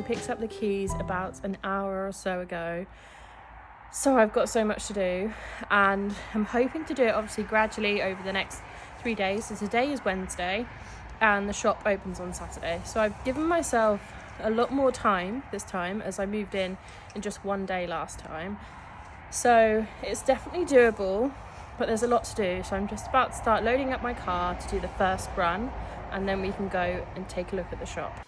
She picked up the keys about an hour or so ago. So I've got so much to do, and I'm hoping to do it obviously gradually over the next 3 days. So today is Wednesday and the shop opens on Saturday. So I've given myself a lot more time this time, as I moved in just one day last time. So it's definitely doable, but there's a lot to do. So I'm just about to start loading up my car to do the first run, and then we can go and take a look at the shop.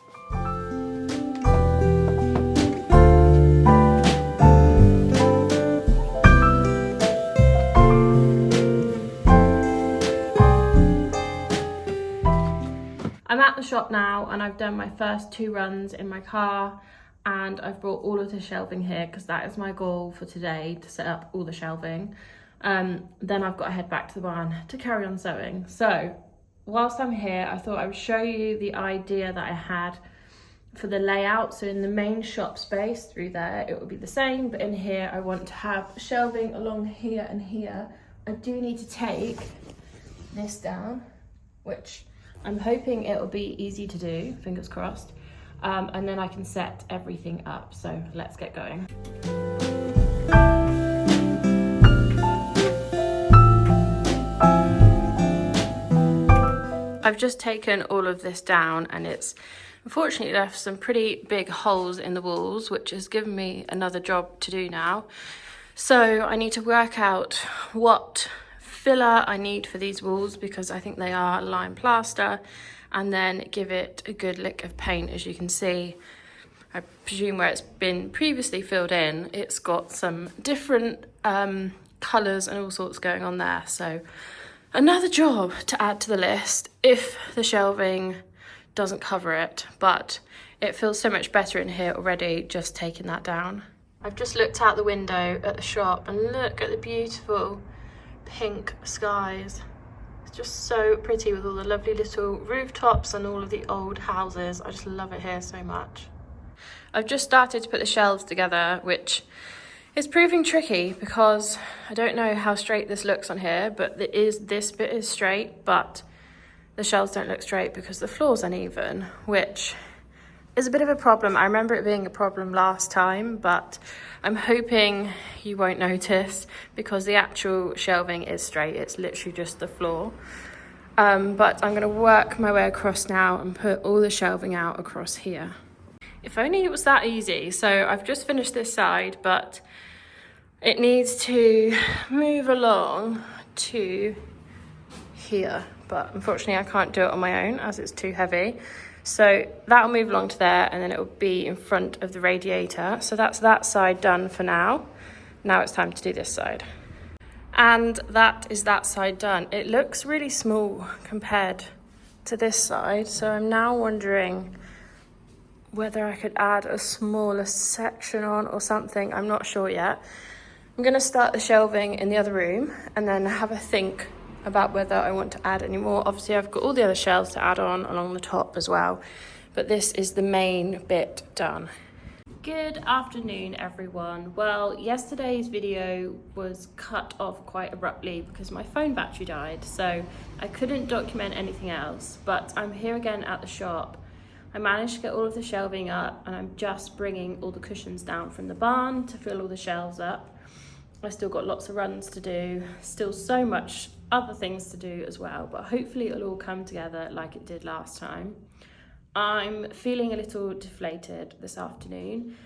I'm at the shop now and I've done my first 2 runs in my car, and I've brought all of the shelving here because that is my goal for today, to set up all the shelving. Then I've got to head back to the barn to carry on sewing. So whilst I'm here, I thought I would show you the idea that I had for the layout. So in the main shop space through there, it will be the same, but in here I want to have shelving along here and here. I do need to take this down, which I'm hoping it will be easy to do, fingers crossed, and then I can set everything up. So let's get going. I've just taken all of this down, and it's unfortunately left some pretty big holes in the walls, which has given me another job to do now. So I need to work out what filler I need for these walls, because I think they are lime plaster, and then give it a good lick of paint. As you can see, I presume where it's been previously filled in, it's got some different colours and all sorts going on there. So another job to add to the list if the shelving doesn't cover it, but it feels so much better in here already just taking that down. I've just looked out the window at the shop and look at the beautiful pink skies. It's just so pretty with all the lovely little rooftops and all of the old houses. I just love it here so much. I've just started to put the shelves together, which is proving tricky because I don't know how straight this looks on here, but this bit is straight, but the shelves don't look straight because the floor's uneven, which is a bit of a problem. I remember it being a problem last time, but I'm hoping you won't notice because the actual shelving is straight. It's literally just the floor. But I'm gonna work my way across now and put all the shelving out across here. If only it was that easy. So I've just finished this side, but it needs to move along to here. But unfortunately I can't do it on my own as it's too heavy. So that'll move along to there, and then it will be in front of the radiator. So that's that side done for now. Now it's time to do this side. And that is that side done. It looks really small compared to this side. So I'm now wondering whether I could add a smaller section on or something. I'm not sure yet. I'm gonna start the shelving in the other room and then have a think about whether I want to add any more. Obviously I've got all the other shelves to add on along the top as well, but this is the main bit done. Good afternoon everyone. Well, yesterday's video was cut off quite abruptly because my phone battery died, so I couldn't document anything else, but I'm here again at the shop. I managed to get all of the shelving up, and I'm just bringing all the cushions down from the barn to fill all the shelves up. I've still got lots of runs to do, still so much other things to do as well, but hopefully it'll all come together like it did last time. I'm feeling a little deflated this afternoon.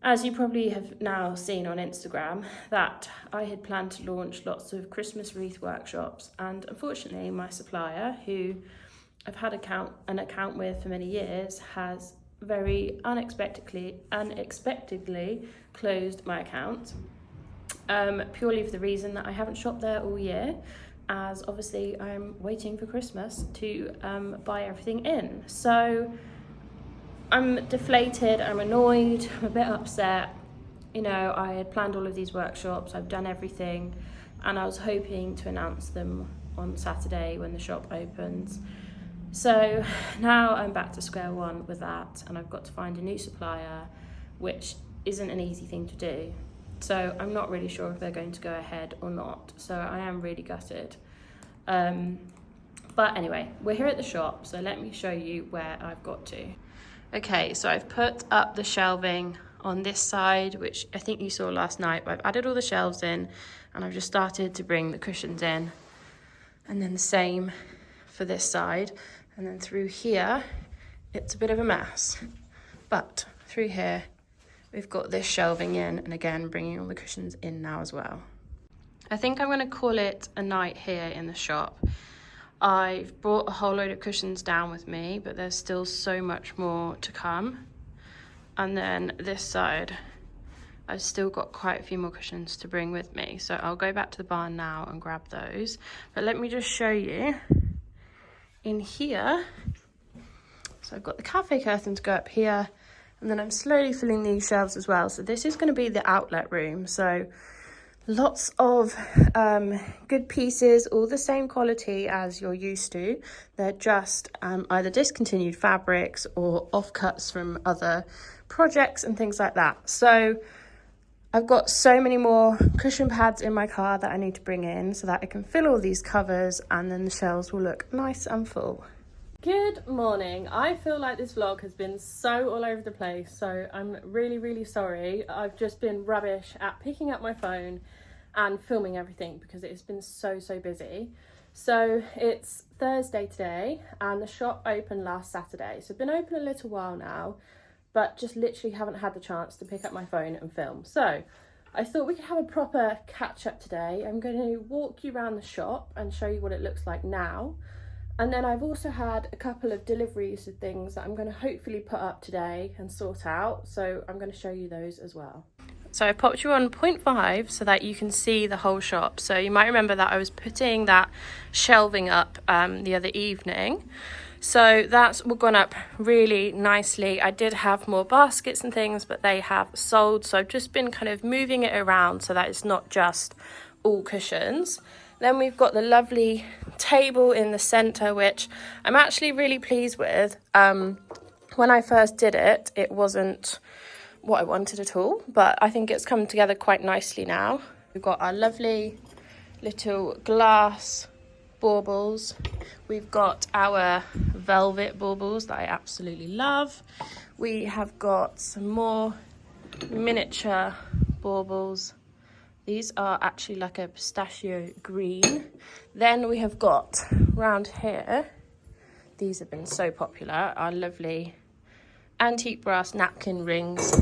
As you probably have now seen on Instagram, that I had planned to launch lots of Christmas wreath workshops, and unfortunately my supplier, who I've had an account with for many years, has very unexpectedly closed my account, purely for the reason that I haven't shopped there all year, as obviously I'm waiting for Christmas to buy everything in. So I'm deflated, I'm annoyed, I'm a bit upset. You know, I had planned all of these workshops, I've done everything, and I was hoping to announce them on Saturday when the shop opens. So now I'm back to square one with that, and I've got to find a new supplier, which isn't an easy thing to do. So I'm not really sure if they're going to go ahead or not. So I am really gutted. But anyway, we're here at the shop, so let me show you where I've got to. Okay, so I've put up the shelving on this side, which I think you saw last night, but I've added all the shelves in and I've just started to bring the cushions in. And then the same for this side. And then through here, it's a bit of a mess. But through here, we've got this shelving in, and again, bringing all the cushions in now as well. I think I'm gonna call it a night here in the shop. I've brought a whole load of cushions down with me, but there's still so much more to come. And then this side, I've still got quite a few more cushions to bring with me. So I'll go back to the barn now and grab those. But let me just show you in here. So I've got the cafe curtains go up here, and then I'm slowly filling these shelves as well. So this is going to be the outlet room. So lots of good pieces, all the same quality as you're used to. They're just either discontinued fabrics or offcuts from other projects and things like that. So I've got so many more cushion pads in my car that I need to bring in so that I can fill all these covers, and then the shelves will look nice and full. Good morning. I feel like this vlog has been so all over the place, so I'm really sorry. I've just been rubbish at picking up my phone and filming everything because it has been so busy. So it's Thursday today and the shop opened last Saturday, so I've been open a little while now, but just literally haven't had the chance to pick up my phone and film. So I thought we could have a proper catch up today. I'm going to walk you around the shop and show you what it looks like now. And then I've also had a couple of deliveries of things that I'm going to hopefully put up today and sort out. So I'm going to show you those as well. So I popped you on 0.5 so that you can see the whole shop. So you might remember that I was putting that shelving up the other evening. So that's all gone up really nicely. I did have more baskets and things, but they have sold. So I've just been kind of moving it around so that it's not just all cushions. Then we've got the lovely table in the centre, which I'm actually really pleased with. When I first did it, it wasn't what I wanted at all, but I think it's come together quite nicely now. We've got our lovely little glass baubles. We've got our velvet baubles that I absolutely love. We have got some more miniature baubles. These are actually like a pistachio green. Then we have got round here, these have been so popular, our lovely antique brass napkin rings,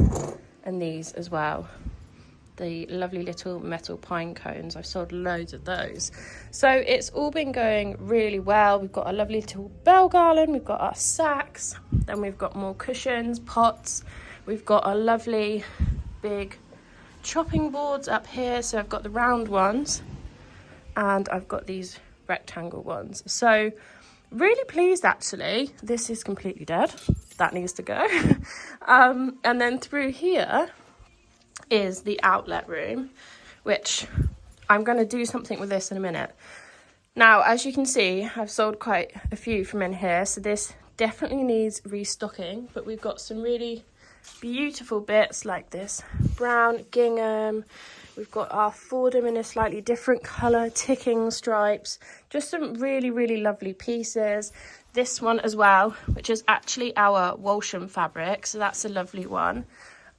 and these as well. The lovely little metal pine cones, I've sold loads of those. So it's all been going really well. We've got a lovely little bell garland, we've got our sacks, then we've got more cushions, pots, we've got a lovely big chopping boards up here. So I've got the round ones and I've got these rectangle ones. So really pleased actually. This is completely dead, that needs to go. And then through here is the outlet room, which I'm going to do something with this in a minute. Now, as you can see, I've sold quite a few from in here, so this definitely needs restocking, but we've got some really beautiful bits like this brown gingham. We've got our Fordham in a slightly different colour, ticking stripes, just some really lovely pieces. This one as well, which is actually our Walsham fabric, so that's a lovely one.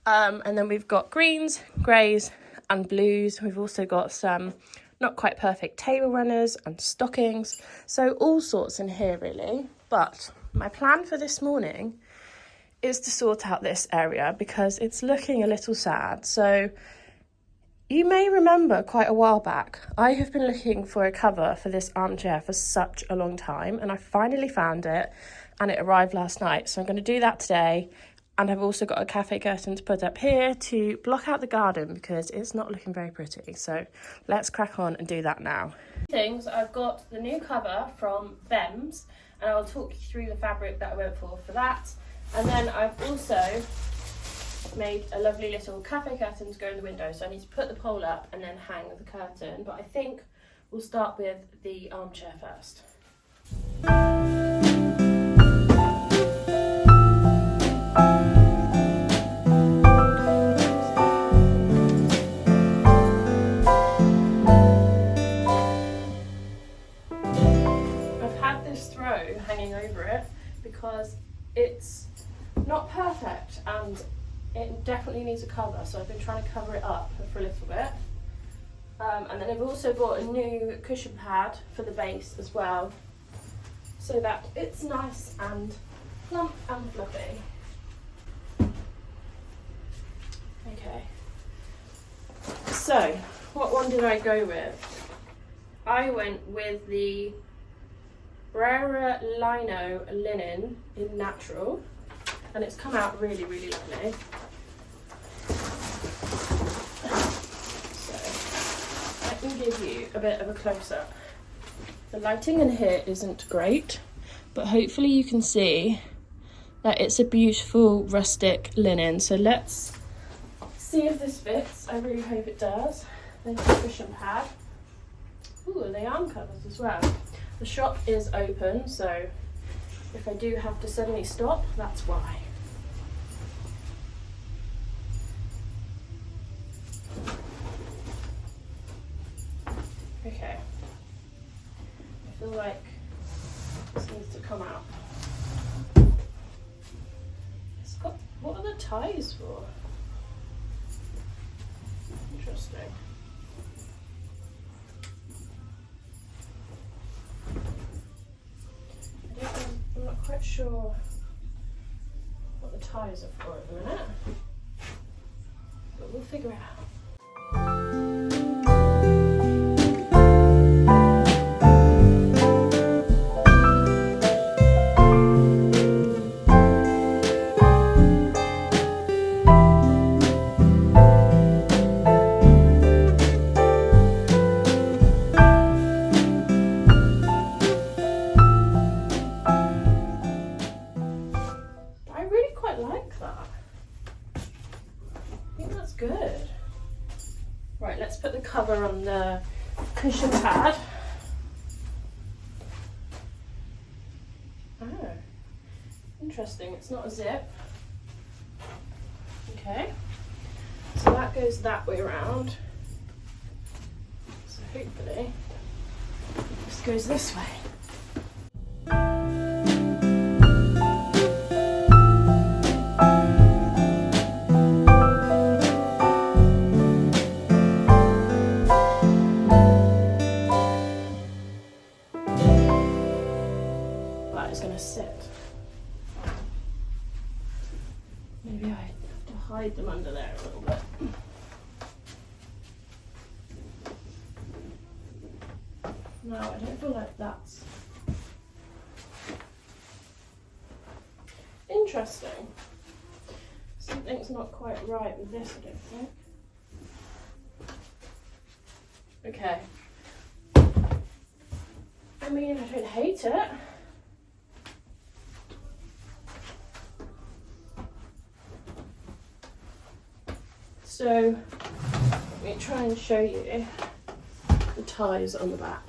And then we've got greens, greys and blues. We've also got some not quite perfect table runners and stockings, so all sorts in here really. But my plan for this morning is to sort out this area because it's looking a little sad. So you may remember quite a while back, I have been looking for a cover for this armchair for such a long time, and I finally found it and it arrived last night. So I'm going to do that today. And I've also got a cafe curtain to put up here to block out the garden because it's not looking very pretty. So let's crack on and do that now. Things, I've got the new cover from Bems, and I'll talk you through the fabric that I went for that. And then I've also made a lovely little cafe curtain to go in the window. So I need to put the pole up and then hang the curtain. But I think we'll start with the armchair first. I've had this throw hanging over it because it's not and it definitely needs a cover, so I've been trying to cover it up for a little bit. And then I've also bought a new cushion pad for the base as well, so that it's nice and plump and fluffy. Okay, so what one did I go with? I went with the Brera Lino linen in natural, and it's come out really, really lovely. So I can give you a bit of a close-up. The lighting in here isn't great, but hopefully you can see that it's a beautiful rustic linen. So let's see if this fits. I really hope it does. There's the cushion pad. Ooh, and the arm covers as well. The shop is open, so if I do have to suddenly stop, that's why. Okay. I feel like this needs to come out. It's got, what are the ties for? Interesting. I'm not quite sure what the ties are for at the minute, but we'll figure it out. Good. Right, let's put the cover on the cushion pad. Oh, interesting. It's not a zip. Okay, so that goes that way around. So hopefully this goes this way. Maybe I have to hide them under there a little bit. No, I don't feel like that's interesting. Something's not quite right with this, I don't think. Okay. I mean, I don't hate it. So let me try and show you the ties on the back.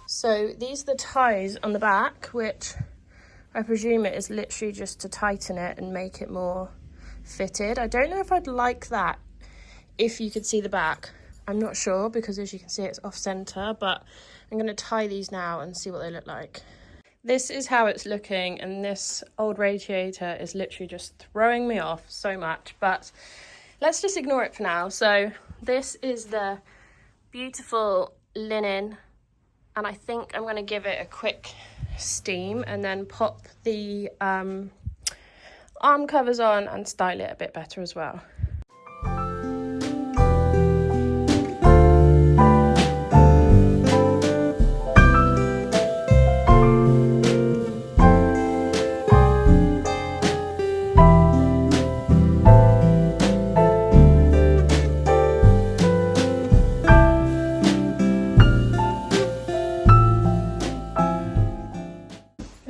So these are the ties on the back, which I presume it is literally just to tighten it and make it more fitted. I don't know if I'd like that if you could see the back. I'm not sure, because as you can see it's off center, but I'm going to tie these now and see what they look like. This is how it's looking, and this old radiator is literally just throwing me off so much, but let's just ignore it for now. So this is the beautiful linen, and I think I'm going to give it a quick steam and then pop the arm covers on and style it a bit better as well.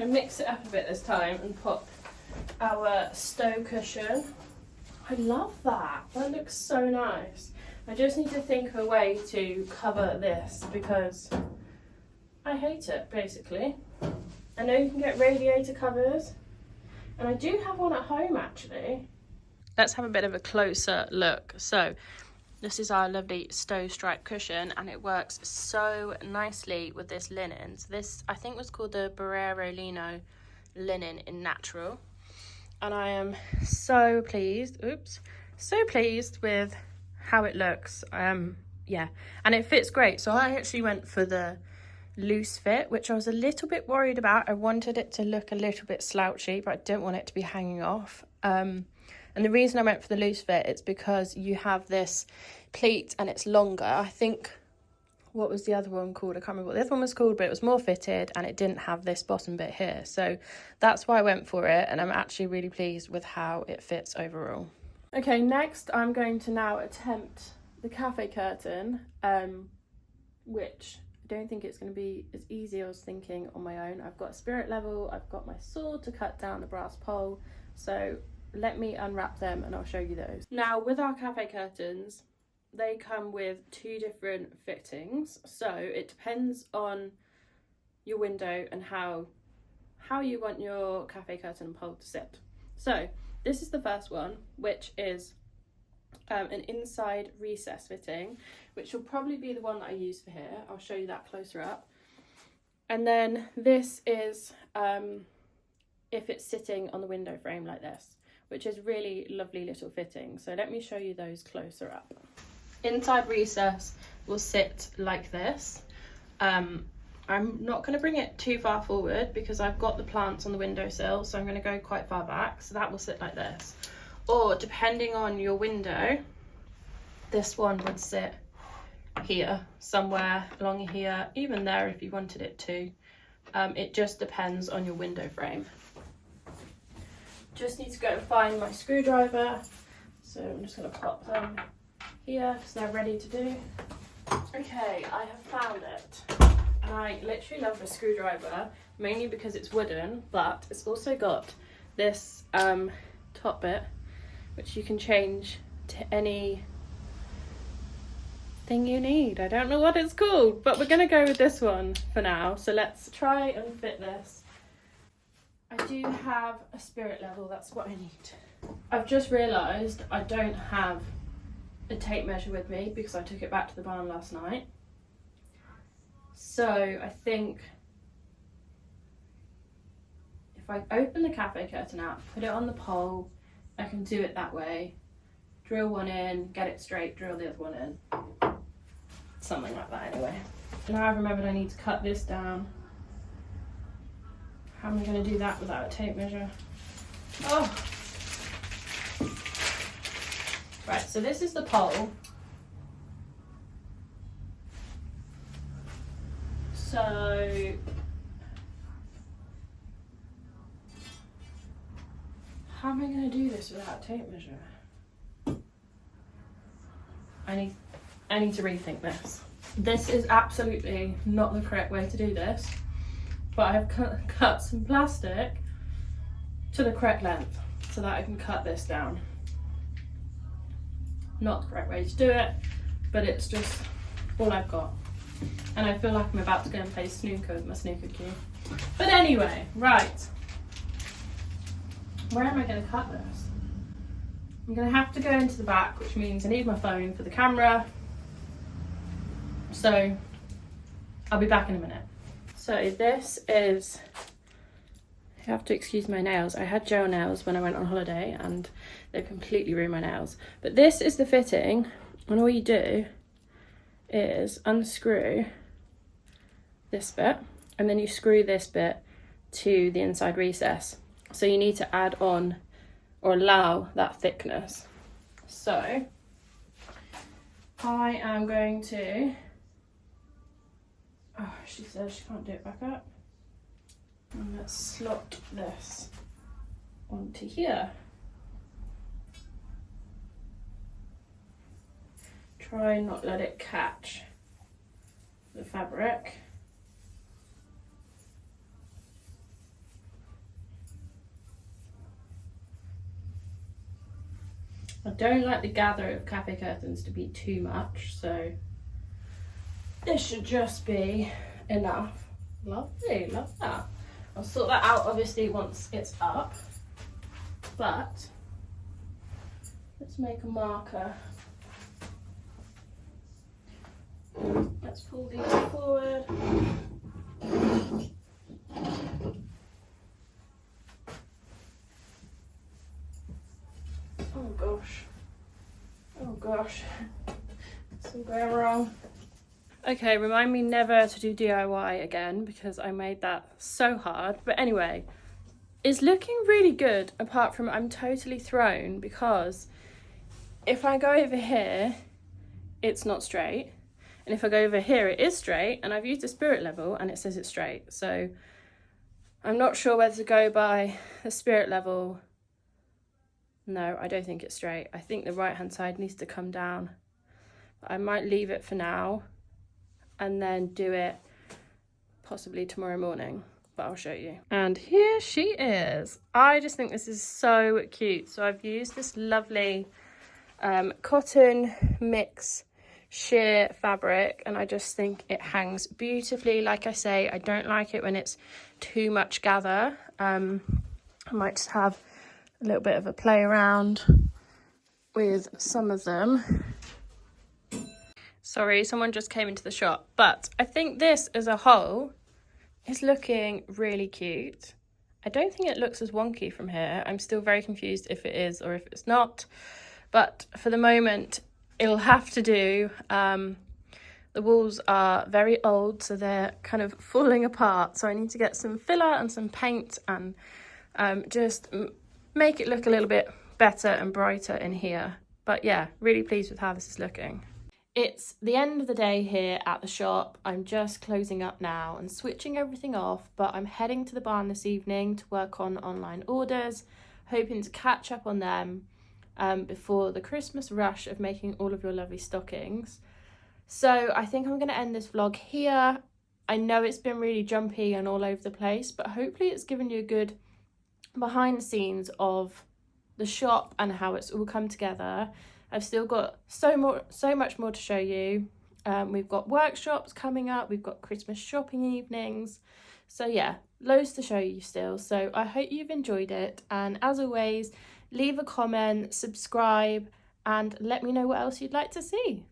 Mix it up a bit this time and pop our stow cushion. I love that. That looks so nice. I just need to think of a way to cover this because I hate it, basically. I know you can get radiator covers, and I do have one at home actually. Let's have a bit of a closer look. So this is our lovely stow stripe cushion, and it works so nicely with this linen. So this, I think, was called the Brera Lino linen in natural. and I am so pleased, so pleased with how it looks. Yeah, and it fits great. So I actually went for the loose fit, which I was a little bit worried about. I wanted it to look a little bit slouchy, but I don't want it to be hanging off. And the reason I went for the loose fit is because you have this pleat and it's longer. I think, what was the other one called? I can't remember what the other one was called, but it was more fitted and it didn't have this bottom bit here. So that's why I went for it, and I'm actually really pleased with how it fits overall. Okay, next I'm going to now attempt the cafe curtain, which I don't think it's going to be as easy as I was thinking on my own. I've got a spirit level, I've got my saw to cut down the brass pole, so let me unwrap them and I'll show you those. Now, with our cafe curtains, they come with 2 different fittings, so it depends on your window and how you want your cafe curtain pole to sit. So this is the first one, which is an inside recess fitting, which will probably be the one that I use for here. I'll show you that closer up. And then this is if it's sitting on the window frame like this, which is really lovely little fitting. So let me show you those closer up. Inside recess will sit like this. I'm not going to bring it too far forward because I've got the plants on the windowsill, so I'm going to go quite far back, so that will sit like this. Or depending on your window, this one would sit here, somewhere along here, even there if you wanted it to. It just depends on your window frame. Just need to go and find my screwdriver, so I'm just going to pop them here because they're ready to do. Okay, I have found it. And I literally love the screwdriver, mainly because it's wooden, but it's also got this top bit, which you can change to any thing you need. I don't know what it's called, but we're going to go with this one for now. So let's try and fit this. I do have a spirit level, that's what I need. I've just realised I don't have a tape measure with me because I took it back to the barn last night. So I think if I open the cafe curtain out, put it on the pole, I can do it that way. Drill one in, get it straight, drill the other one in. Something like that anyway. Now I've remembered I need to cut this down. How am I going to do that without a tape measure? Oh! Right, so this is the pole. So how am I going to do this without a tape measure? I need to rethink this. This is absolutely not the correct way to do this, but I have cut some plastic to the correct length so that I can cut this down. Not the correct way to do it, but it's just all I've got. And I feel like I'm about to go and play snooker with my snooker cue. But anyway, right. Where am I going to cut this? I'm going to have to go into the back, which means I need my phone for the camera. So I'll be back in a minute. So this is, you have to excuse my nails. I had gel nails when I went on holiday and they completely ruined my nails. But this is the fitting, and all you do is unscrew this bit and then you screw this bit to the inside recess. So you need to add on or allow that thickness. So I am going to, oh, she says she can't do it back up. And let's slot this onto here. Try and not let it catch the fabric. I don't like the gather of cafe curtains to be too much, so this should just be enough. Lovely, love that. I'll sort that out obviously once it's up, but let's make a marker. Let's pull these forward. Oh gosh. Oh gosh. What's all going wrong? Okay, remind me never to do DIY again because I made that so hard. But anyway, it's looking really good apart from I'm totally thrown because if I go over here, it's not straight. And if I go over here, it is straight. And I've used the spirit level and it says it's straight. So I'm not sure whether to go by the spirit level. No, I don't think it's straight. I think the right-hand side needs to come down. I might leave it for now and then do it possibly tomorrow morning, but I'll show you. And here she is. I just think this is so cute. So I've used this lovely cotton mix sheer fabric, and I just think it hangs beautifully. Like I say, I don't like it when it's too much gather. I might just have a little bit of a play around with some of them. Sorry, someone just came into the shop, but I think this as a whole is looking really cute. I don't think it looks as wonky from here. I'm still very confused if it is or if it's not, but for the moment it'll have to do. The walls are very old, so they're kind of falling apart, so I need to get some filler and some paint and just make it look a little bit better and brighter in here. But yeah, really pleased with how this is looking. It's the end of the day here at the shop. I'm just closing up now and switching everything off, but I'm heading to the barn this evening to work on online orders, hoping to catch up on them before the Christmas rush of making all of your lovely stockings. So I think I'm going to end this vlog here. I know it's been really jumpy and all over the place, but hopefully it's given you a good behind the scenes of the shop and how it's all come together. I've still got so much more to show you. We've got workshops coming up, we've got Christmas shopping evenings. So yeah, loads to show you still. So I hope you've enjoyed it. And as always, leave a comment, subscribe, and let me know what else you'd like to see.